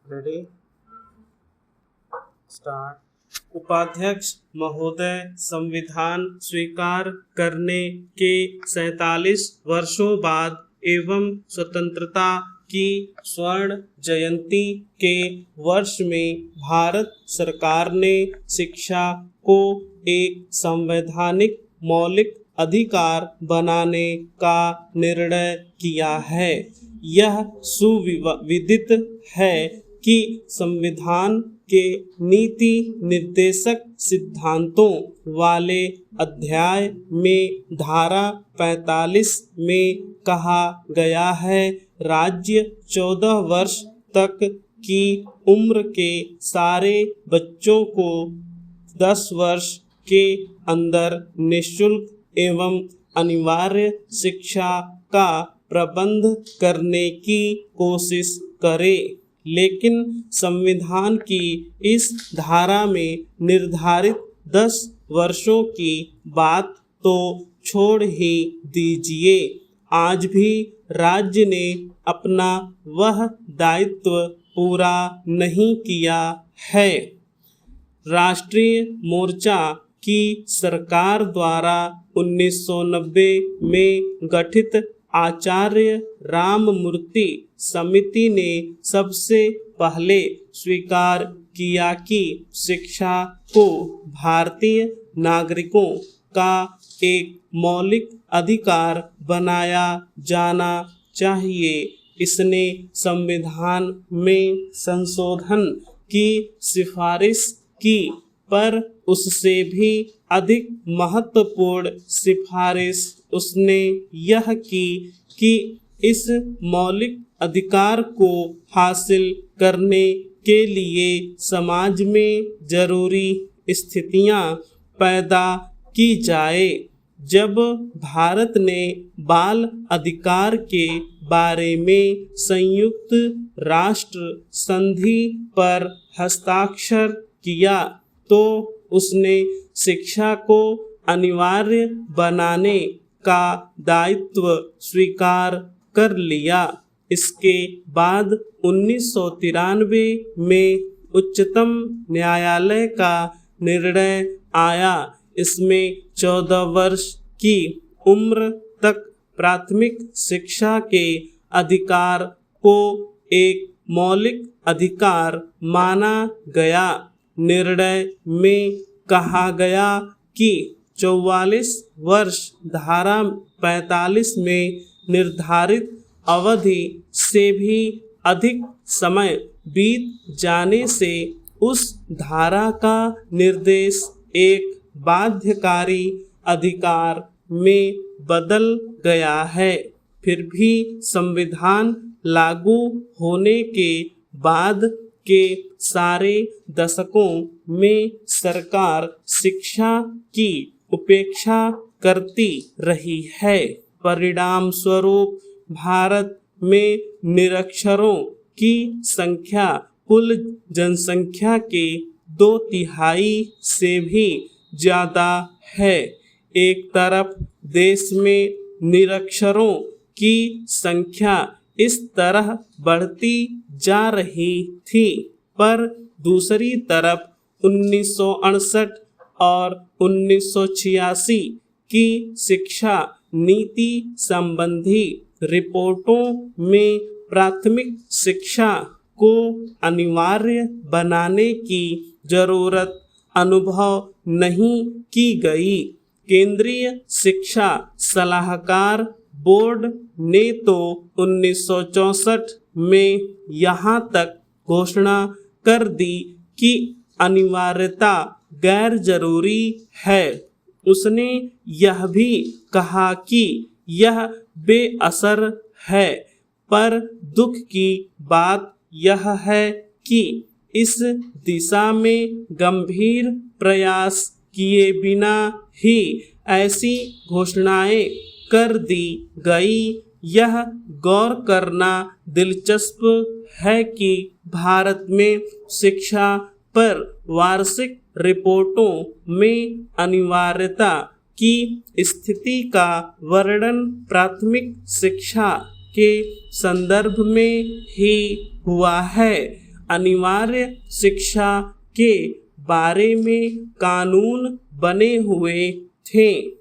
Ready start. उपाध्यक्ष महोदय, संविधान स्वीकार करने के 47 वर्षों बाद एवं स्वतंत्रता की स्वर्ण जयंती के वर्ष में भारत सरकार ने शिक्षा को एक संवैधानिक मौलिक अधिकार बनाने का निर्णय किया है। यह सुविदित है कि संविधान के नीति निर्देशक सिद्धांतों वाले अध्याय में धारा 45 में कहा गया है, राज्य 14 वर्ष तक की उम्र के सारे बच्चों को 10 वर्ष के अंदर निःशुल्क एवं अनिवार्य शिक्षा का प्रबंध करने की कोशिश करे। लेकिन संविधान की इस धारा में निर्धारित 10 वर्षों की बात तो छोड़ ही दीजिए, आज भी राज्य ने अपना वह दायित्व पूरा नहीं किया है। राष्ट्रीय मोर्चा की सरकार द्वारा 1990 में गठित आचार्य राममूर्ति समिति ने सबसे पहले स्वीकार किया कि शिक्षा को भारतीय नागरिकों का एक मौलिक अधिकार बनाया जाना चाहिए। इसने संविधान में संशोधन की सिफारिश की, पर उससे भी अधिक महत्वपूर्ण सिफारिश उसने यह की कि इस मौलिक अधिकार को हासिल करने के लिए समाज में जरूरी स्थितियां पैदा की जाए। जब भारत ने बाल अधिकार के बारे में संयुक्त राष्ट्र संधि पर हस्ताक्षर किया तो उसने शिक्षा को अनिवार्य बनाने का दायित्व स्वीकार कर लिया। इसके बाद 1993 में उच्चतम न्यायालय का निर्णय आया। इसमें 14 वर्ष की उम्र तक प्राथमिक शिक्षा के अधिकार को एक मौलिक अधिकार माना गया। निर्णय में कहा गया कि 44 वर्ष धारा 45 में निर्धारित अवधि से भी अधिक समय बीत जाने से उस धारा का निर्देश एक बाध्यकारी अधिकार में बदल गया है। फिर भी संविधान लागू होने के बाद के सारे दशकों में सरकार शिक्षा की उपेक्षा करती रही है। परिणाम स्वरूप भारत में निरक्षरों की संख्या कुल जनसंख्या के 2/3 से भी ज्यादा है। एक तरफ देश में निरक्षरों की संख्या इस तरह बढ़ती जा रही थी, पर दूसरी तरफ 1968 और 1986 की शिक्षा नीति संबंधी रिपोर्टों में प्राथमिक शिक्षा को अनिवार्य बनाने की जरूरत अनुभव नहीं की गई। केंद्रीय शिक्षा सलाहकार बोर्ड ने तो 1964 में यहाँ तक घोषणा कर दी कि अनिवार्यता गैर जरूरी है। उसने यह भी कहा कि यह बेअसर है, पर दुख की बात यह है कि इस दिशा में गंभीर प्रयास किए बिना ही ऐसी घोषणाएं कर दी गई। यह गौर करना दिलचस्प है कि भारत में शिक्षा पर वार्षिक रिपोर्टों में अनिवार्यता की स्थिति का वर्णन प्राथमिक शिक्षा के संदर्भ में ही हुआ है। अनिवार्य शिक्षा के बारे में कानून बने हुए थे।